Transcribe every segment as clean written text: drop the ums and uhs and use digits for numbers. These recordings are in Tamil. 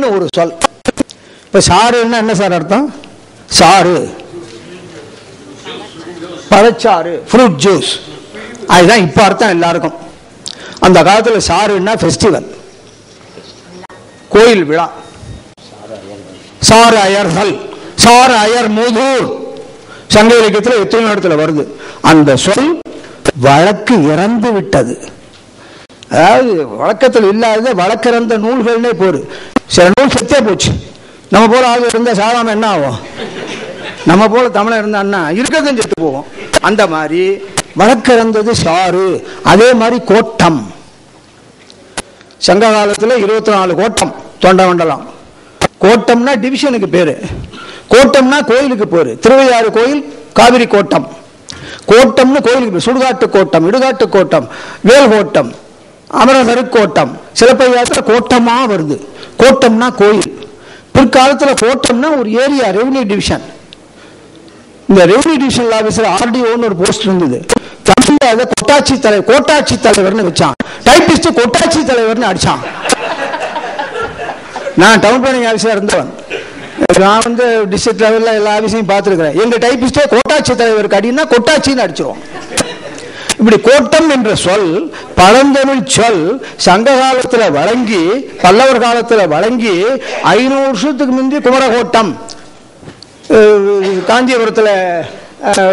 சாறுன்னு ஒரு சொல். இப்ப சாறுன்னா என்ன சார் அர்த்தம்? சாறு, பழச்சாறு, ஃப்ரூட் ஜூஸ், அதுதான் இப்ப அர்த்தம் எல்லாருக்கும். அந்த காலத்துல சாறுன்னா ஃபெஸ்டிவல், கோயில் விழா. சாறு அயர்கள், சாறு அயர் மூதூர் சங்க இலக்கியத்தில் எத்தனை இடத்துல வருது. அந்த சொல் வழக்கு இறந்து விட்டது. அதாவது வழக்கத்தில் இல்லாத வழக்கிறந்த நூல்கள்னே போரு. சில நூல் செத்தே போச்சு. நம்ம போல ஆள் இருந்தா சாதாரண என்ன ஆகும்? நம்ம போல தமிழர் இருந்தான்னா இருக்கிறதும் செத்து போவோம். அந்த மாதிரி வழக்கிறந்தது சாறு. அதே மாதிரி கோட்டம், சங்க காலத்துல 24 கோட்டம் தொண்ட மண்டலம். கோட்டம்னா டிவிஷனுக்கு பேரு, கோட்டம்னா கோயிலுக்கு பேரு. திருவையாறு கோயில் காவிரி கோட்டம். கோட்டம்னு கோயிலுக்கு பேர். சுடுகாட்டு கோட்டம், இடுகாட்டு கோட்டம், வேல் கோட்டம், அமரசரு கோட்டம், சிலப்பதிகாரத்தில் கோட்டமா வருது. கோட்டம்னா கோயில். பிற்காலத்தில் கோட்டம்னா ஒரு ஏரியா, ரெவன்யூ டிவிஷன். இந்த ரெவன்யூ டிவிஷன் ஆபீசர் ஆர்டிஓன்னு ஒரு போஸ்ட் இருந்தது. தமிழ்ல அதை கோட்டாட்சி தலைவர், கோட்டாட்சி தலைவர்னு வச்சான். டைபிஸ்ட் கோட்டாட்சி தலைவர்னு அடிச்சான். நான் டவுன் பிளானிங் ஆபீஸா இருந்தவன். நான் வந்து டிஸ்ட்ரிக்ட் லெவலில் எல்லா ஆபீஸையும் பார்த்துருக்கிறேன். எங்க டைபிஸ்டே கோட்டாட்சி தலைவருக்கு அடினா கொட்டாட்சின்னு அடிச்சிருவோம். இப்படி கோட்டம் என்ற சொல் பழந்தமிழ் சொல் சங்க காலத்துல வழங்கி, பல்லவர் காலத்துல வழங்கி 500 வருஷத்துக்கு முந்தி குமரகோட்டம், காஞ்சிபுரத்துல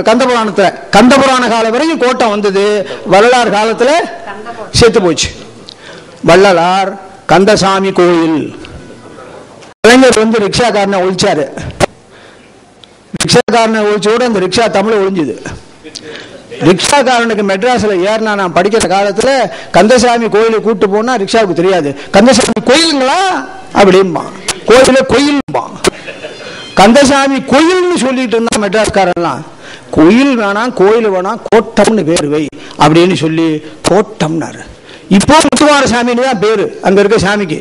கந்தபுராணத்துல, கந்தபுராண காலம் வரைக்கும் கோட்டம் வந்தது. வள்ளலார் காலத்துல செத்து போச்சு. வள்ளலார் கந்தசாமி கோயில், கலைஞர் வந்து ரிக்ஷாக்காரனை ஒழிச்சாரு. ரிக்ஷாக்காரனை ஒழிச்சோட அந்த ரிக்ஷா தமிழ் ஒழிஞ்சுது. ரிக்ஷாக்காரனுக்கு மெட்ராஸ்ல ஏறினா நான் படிக்கிற காலத்துல கந்தசாமி கோயிலுக்கு கூட்டு போனா ரிக்ஷாவுக்கு தெரியாது. கந்தசாமி கோயிலுங்களா அப்படின்பா, கோயில கோயில்பா. கந்தசாமி கோயில்னு சொல்லிட்டு இருந்தா மெட்ராஸ்காரெல்லாம். கோயில் வேணாம், கோயில் வேணாம், கோட்டம்னு பேர் வை அப்படின்னு சொல்லி கோட்டம்னாரு. இப்போ முத்துமாரசாமின்னு தான் பேரு அங்க இருக்க சாமிக்கு.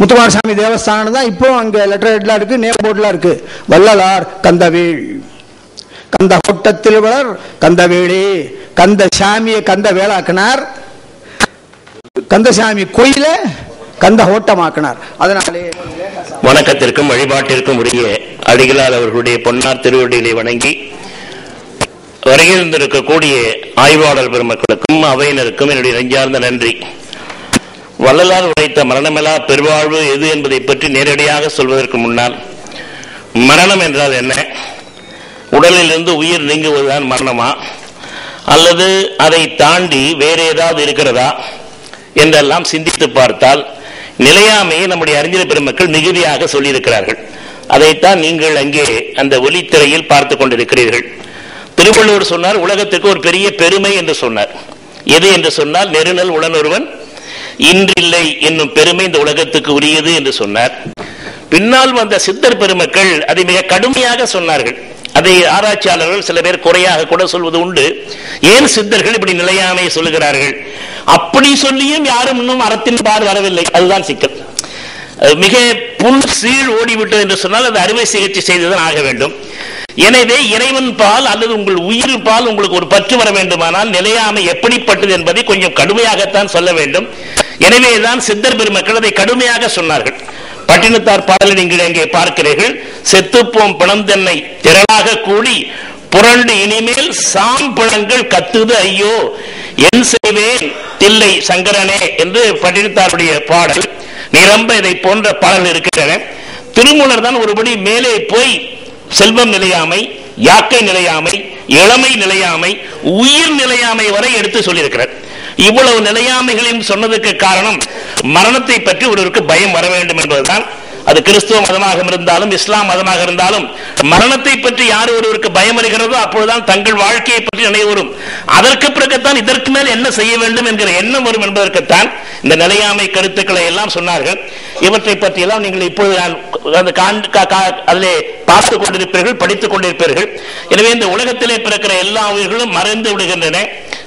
முத்துமாரசாமி தேவஸ்தானம் தான் இப்போ அங்க லெட்டர் ஹெட்லாம் இருக்கு, நேம் போர்ட்லாம் இருக்கு. வள்ளலார் கந்தவேள், கந்த கோட்டத்தில் வளர் கந்தவேளே. கந்த சாமியை கந்த வேளாக்கினார், கந்தசாமி கோயில கந்த ஓட்டமாக்கினார். அதனாலே வணக்கத்திற்கும் வழிபாட்டிற்கும் உரிய அடிகளார் அவர்களுடைய பொன்னார் திருவடிகளை வணங்கி வருகின்றிருக்கக்கூடிய ஆய்வாளர் பெருமக்களுக்கும் அவையினருக்கும் என்னுடைய நெஞ்சார்ந்த நன்றி. வள்ளலார் உரைத்த மரணமில்லா பெருவாழ்வு எது என்பதை பற்றி நேரடியாக சொல்வதற்கு முன்னால், மரணம் என்றால் என்ன? உடலிலிருந்து உயிர் நீங்குவதுதான் மரணமா, அல்லது அதை தாண்டி வேற ஏதாவது இருக்கிறதா என்றெல்லாம் சிந்தித்து பார்த்தால் நிலையாமையை நம்முடைய அறிஞர் பெருமக்கள் மிகுதியாக சொல்லியிருக்கிறார்கள். அதைத்தான் நீங்கள் அங்கே அந்த ஒலித்திரையில் பார்த்து கொண்டிருக்கிறீர்கள். திருவள்ளுவர் சொன்னார், உலகத்திற்கு ஒரு பெரிய பெருமை என்று சொன்னார். எது என்று சொன்னால், நெருநல் உடனொருவன் இன்றில்லை என்னும் பெருமை இந்த உலகத்துக்கு உரியது என்று சொன்னார். பின்னால் வந்த சித்தர் பெருமக்கள் அதை மிக கடுமையாக சொன்னார்கள். அதை ஆராய்ச்சியாளர்கள் சில பேர் குறையாக கூட சொல்வது உண்டு. ஏன் சித்தர்கள் இப்படி நிலையாமை சொல்லுகிறார்கள்? அப்படி சொல்லியும் யாரும் இன்னும் அறத்தின் பார் வரவில்லை. அதுதான் சிக்கல். மிக புல் சீழ் ஓடிவிட்டது என்று சொன்னால் அது அறுவை சிகிச்சை செய்துதான் ஆக வேண்டும். எனவே இறைவன் பால் அல்லது உங்கள் உயிர் பால் உங்களுக்கு ஒரு பற்று வர வேண்டுமானால் நிலையாமை எப்படிப்பட்டது என்பதை கொஞ்சம் கடுமையாகத்தான் சொல்ல வேண்டும். எனவேதான் சித்தர் பெருமக்கள் அதை கடுமையாக சொன்னார்கள். பட்டினத்தார் பாடலை நீங்கள் எங்கே பார்க்கிறீர்கள்? செத்துப்போம் பிணந்தென்னை திரளாக கூடி புரண்டு இனிமேல் சாம்பிழங்கள் கத்துது ஐயோ என் செய்வேன் தில்லை சங்கரனே என்று பட்டினத்தாருடைய பாடல் நிரம்ப இதை போன்ற பாடல் இருக்கின்றன. திருமூலர் தான் ஒருபடி மேலே போய் செல்வம் நிலையாமை, யாக்கை நிலையாமை, இளமை நிலையாமை, உயிர் நிலையாமை வரை எடுத்து சொல்லியிருக்கிறார். இவ்வளவு நிலையாமைகளையும் சொன்னதுக்கு காரணம் மரணத்தை பற்றி ஒருவருக்கு பயம் வர வேண்டும் என்பதுதான். அது கிறிஸ்துவ மதமாக இருந்தாலும் இஸ்லாம் மதமாக இருந்தாலும் மரணத்தை பற்றி யார் ஒருவருக்கு பயம் வருகிறதோ அப்பொழுதுதான் தங்கள் வாழ்க்கையை பற்றி நினைவு வரும். அதற்கு பிறகுத்தான் இதற்கு மேல் என்ன செய்ய வேண்டும் என்கிற எண்ணம் வரும் என்பதற்குத்தான் இந்த நிலையாமை கருத்துக்களை எல்லாம் சொன்னார்கள். இவற்றை பற்றி எல்லாம் நீங்கள் இப்பொழுது அதிலே பார்த்துக் கொண்டிருப்பீர்கள், படித்துக் கொண்டிருப்பீர்கள். எனவே இந்த உலகத்திலே பிறக்கிற எல்லா உயிர்களும் மறைந்து விடுகின்றன.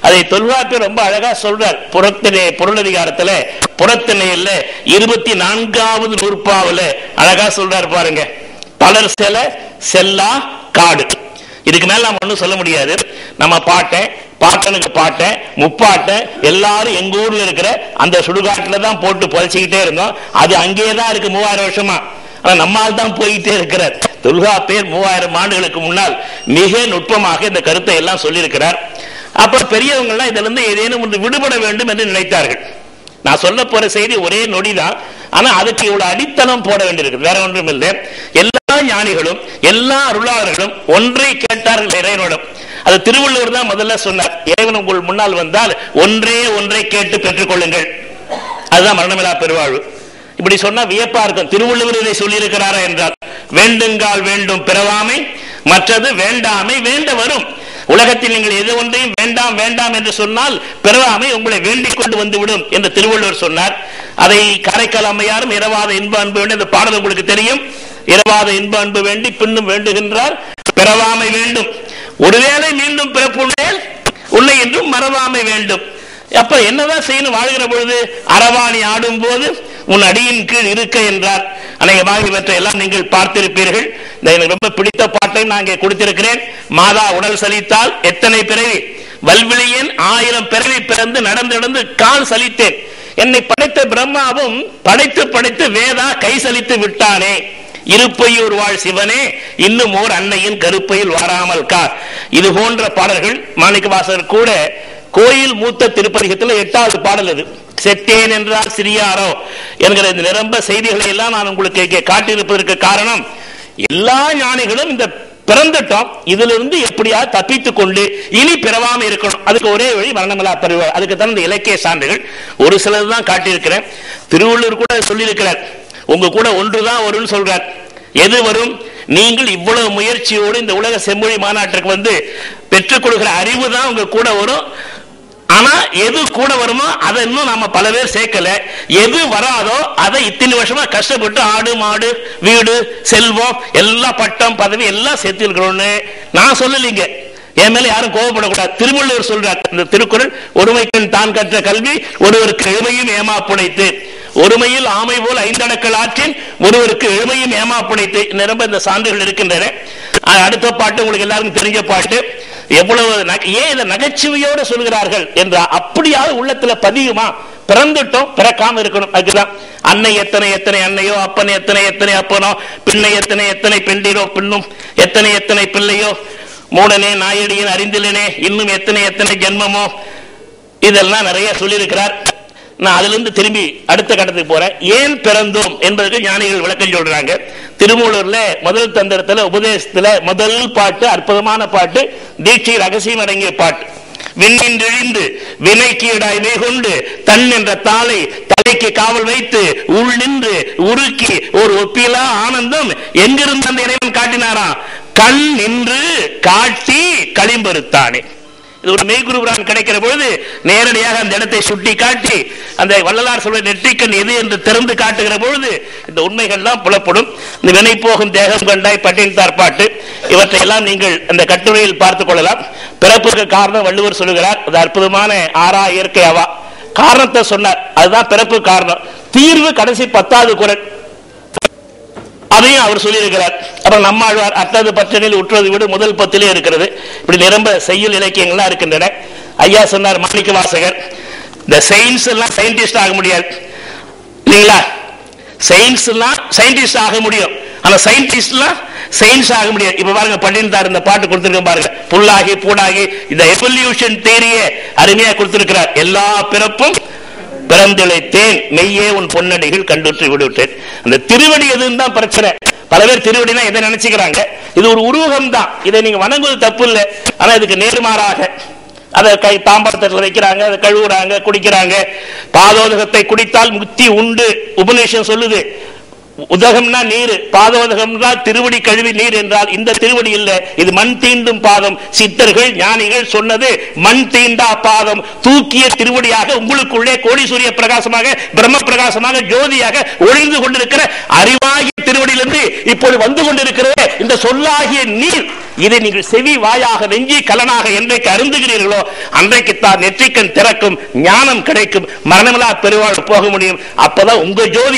அதை தொல்காப்பியர் ரொம்ப அழகா சொல்றார். புறத்திலே பொருளதிகாரத்துல புறத்திணையில 24வது நூற்பாவுல அழகா சொல்றார் பாருங்க. பலர் செல்ல செல்லா காடு. இதுக்கு மேல நாம ஒன்றும் சொல்ல முடியாது. நம்ம பாட்டனுக்கு பாட்டன் முப்பாட்டன் எல்லாரும் எங்க ஊர்ல இருக்கிற அந்த சுடுகாட்டுல தான் போட்டு புதைச்சிக்கிட்டே இருந்தோம். அது அங்கேயேதான் இருக்கு 3000 வருஷமா. ஆனா நம்மால் தான் போயிட்டே இருக்கிறார். தொல்காப்பியர் 3000 ஆண்டுகளுக்கு முன்னால் மிக நுட்பமாக இந்த கருத்தை எல்லாம் சொல்லியிருக்கிறார். அப்ப பெரியவங்க எல்லாம் இதுல இருந்து ஏதேனும் விடுபட வேண்டும் என்று நினைத்தார்கள். நான் சொல்ல போற செய்தி ஒரே நொடிதான். ஆனா அதுக்கு இவ்வளவு அடித்தளம் போட வேண்டியிருக்கு. வேற ஒன்றும் இல்லை. எல்லா ஞானிகளும் எல்லா அருளாளர்களும் ஒன்றை கேட்டார்கள் இறைவனிடம். அது திருவள்ளுவர் தான் முதல்ல சொன்னார். இறைவன் உங்கள் முன்னால் வந்தால் ஒன்றை கேட்டு பெற்றுக் கொள்ளுங்கள். அதுதான் மரணமில்லா பெருவாழ்வு. இப்படி சொன்னா வியப்பா இருக்கும். திருவள்ளுவர் இதை சொல்லி இருக்கிறாரா என்றால், வேண்டுங்கால் வேண்டும் பிறவாமை, மற்றது வேண்டாமை வேண்ட வரும். உலகத்தில் நீங்கள் எது ஒன்றையும் வேண்டாம் வேண்டாம் என்று சொன்னால் பிறவாமை உங்களை வேண்டிக் கொண்டு வந்துவிடும் என்று திருவள்ளுவர் சொன்னார். அதை காரைக்கால் அம்மையாரும் இரவாத இன்ப அன்பு வேண்டி, அந்த பாடல் உங்களுக்கு தெரியும். இரவாத இன்ப அன்பு வேண்டி பின்னும் வேண்டுகின்றார், பிறவாமை வேண்டும். ஒருவேளை மீண்டும் பிறப்புள்ளேன் உன்னை என்றும் மறவாமை வேண்டும். அப்ப என்னதான் செய்யணும்? வாழ்கிற பொழுது அரவாணி ஆடும் போது உன் அடியின் கீழ் இருக்க என்றார். அநேகமாக இவற்றை எல்லாம் நீங்கள் பார்த்திருப்பீர்கள். எனக்கு ரொம்ப பிடித்த பாட்டை நான் இங்கே கொடுத்திருக்கிறேன். மாதா உடல் சலித்தால் எத்தனை பிறவி, வல்விழியன் 1000 பிறவி பிறந்து நடந்து கால் சலித்தேன். என்னை படைத்த பிரம்மாவும் படைத்து வேதா கை சலித்து விட்டானே. இருப்பையூர் வாழ் சிவனே இன்னும் ஓர் அன்னையின் கருப்பையில் வாராமல் கார். இது போன்ற பாடல்கள் மாணிக்கவாசகர் கூட கோயில் மூத்த திருப்பதிகத்தில் 8வது பாடல் இது. செத்தேன் என்றால் சிறியாரோ என்கிற இந்த நிரம்ப செய்திகளை எல்லாம் நான் உங்களுக்கு காட்டியிருப்பதற்கு காரணம், எல்லா ஞானிகளும் இந்த பிறந்துட்டோம், இதிலிருந்து எப்படியாவது தப்பித்துக் கொண்டு இனி பிறவாம இருக்கணும். அதுக்கு ஒரே வழி மரணமில்லா பெருவாழ்வு. அதுக்கு தான் இந்த இலக்கிய சான்றுகள் ஒரு சிலது தான் காட்டியிருக்கிறேன். திருவள்ளுவர் கூட சொல்லியிருக்கிறார், உங்க கூட ஒன்றுதான் வரும்னு சொல்றார். எது வரும்? நீங்கள் இவ்வளவு முயற்சியோடு இந்த உலக செம்மொழி மாநாட்டிற்கு வந்து பெற்றுக் கொடுக்கிற அறிவு தான் உங்க கூட வரும். ஆனா எது கூட வருமோ அதை இன்னும் நாம பல பேர் சேர்க்கல. எது வராதோ அதை இத்தனை வருஷமா கஷ்டப்பட்டு ஆடு மாடு வீடு செல்வம் எல்லா பட்டம் பதவி எல்லாம் சேர்த்து இருக்கிறோம்னு நான் சொல்லலீங்க. என் மேல யாரும் கோபப்படக்கூடாது. திருவள்ளுவர் சொல்றார் இந்த திருக்குறள், ஒருமைக்கண் தான் கற்ற கல்வி ஒருவருக்கு எளிமையும் ஏமா புடைத்து, ஒருமையில் ஆமை போல் 5 அடக்கல் ஆற்றின் ஒருவருக்கு எளிமையும் ஏமா புடைத்து. நிரம்ப இந்த சான்றுகள் இருக்கின்றன. அடுத்த பாட்டு உங்களுக்கு எல்லாருக்கும் தெரிஞ்ச பாட்டு. எவ்வளவு ஏன் இதை நகைச்சுவையோடு சொல்கிறார்கள் என்றால், அப்படியாவது உள்ளத்துல பதியுமா? பிறந்துட்டோம், பிறக்காம இருக்கணும். அதுதான் அன்னை எத்தனை எத்தனை அன்னையோ, அப்பன் எத்தனை அப்பனோ, பிள்ளை எத்தனை பெண்டிரோ பின்னும் எத்தனை பிள்ளையோ, மூடனே நாயடியின் அறிந்திலனே இன்னும் எத்தனை ஜென்மமோ, இதெல்லாம் நிறைய சொல்லியிருக்கிறார். நான் அதுல இருந்து திரும்பி அடுத்த கட்டத்துக்கு போறேன். ஏன் பிறந்தோம் என்பதற்கு ஞானிகள் விளக்கம் சொல்றாங்க. திருமூலூர்ல முதல் தந்திரத்துல உபதேசத்துல முதல் பாட்டு அற்புதமான பாட்டு, தீட்சை ரகசியம் அடங்கிய பாட்டு. விண்ணின்றெழிந்து வினைக்கீடாய் மேகொண்டு தன் என்ற தாளை தலைக்கு காவல் வைத்து உள் நின்று உருக்கி ஒரு ஒப்பிலா ஆனந்தம் எங்கிருந்து அந்த இறைவன் காட்டினாரா? கண் நின்று காட்டி களிம்பருத்தானே. இது ஒரு மெய்குரு பிரான் கிடைக்கிற பொழுது நேரடியாக அந்த இடத்தை சுட்டி காட்டி அந்த வள்ளலார் சொல்ற நெற்றிக்கண் எது என்று திறந்து காட்டுகிற பொழுது இந்த உண்மைகள்லாம் புலப்படும். இந்த வினை போகும் தேகம் கண்டாய் பட்டினத்தார் பாட்டு, இவற்றை எல்லாம் நீங்கள் அந்த கட்டுரையில் பார்த்துக் கொள்ளலாம். பிறப்புக்கு காரணம் வள்ளுவர் சொல்லுகிறார். அது அற்புதமான ஆறா இயற்கை அவா காரணத்தை சொன்னார். அதுதான் பிறப்பு காரணம். தீர்வு கடைசி 10வது குறள், அதையும் அவர் சொல்லியிருக்கிறார். அப்புறம் நம்மாழ்வார் அட்டது பற்றனில் உற்றது விடு முதல் 10 இருக்கிறது. இப்படி நிரம்ப செய்யுள் இலக்கியங்கள்லாம் இருக்கின்றன. ஐயா சொன்னார் மாணிக்க வாசகர், இந்த சயின்ஸ் எல்லாம் சயின்டிஸ்ட் ஆக முடியாது இல்லைங்களா? சயின்ஸ் எல்லாம் சயின்டிஸ்ட் ஆக முடியும், ஆனா சயின்டிஸ்ட் எல்லாம் சயின்ஸ் ஆக முடியாது. இப்ப பாருங்க பண்டிதார் இந்த பாட்டு கொடுத்திருக்க பாருங்க, புல்லாகி பூடாகி இந்த எவல்யூஷன் தியரியே அருமையா கொடுத்திருக்கிறார். எல்லா பிறப்பும் பிறந்திழைத்தேன் மெய்யே உன் பொன்னடிகள் கண்டுற்று விடுவிட்டேன். அந்த திருவடி எதுன்னு தான் பிரச்சனை. பல பேர் திருவடினா எதை நினைச்சுக்கிறாங்க? இது ஒரு உருவகம் தான். இதை நீங்க வணங்குவது தப்பு இல்லை. ஆனா இதுக்கு நேர்மாறாக அதை தாம்பரத்தில் வைக்கிறாங்க, அதை கழுவுறாங்க, குடிக்கிறாங்க. பாதோதகத்தை குடித்தால் முக்தி உண்டு உபநிஷம் சொல்லுது. உதகம்னா நீர், பாதோதகம்னா திருவடி கழுவி நீர் என்றால் இந்த திருவடி இல்லை, இது மண் தீண்டும் பாதம். சித்தர்கள் ஞானிகள் சொன்னது மண் தீண்டா பாதம், தூக்கிய திருவடியாக உங்களுக்குள்ளே கோடி சூரிய பிரகாசமாக பிரம்ம பிரகாசமாக ஜோதியாக ஒளிந்து கொண்டிருக்கிற அறிவாகிய திருவடியிலிருந்து இப்போது வந்து கொண்டிருக்கிறது இந்த சொல்லாகிய நீர். இதை நீங்கள் செவி வாயாக நெஞ்சி கலனாக என்றைக்கு அருந்துகிறீர்களோ அன்றைக்குத்தான் நெற்றிக்கண் திறக்கும், ஞானம் கிடைக்கும், மரணமில்லா பெருவாழ்வு போக முடியும். அப்பதான் உங்க ஜோதி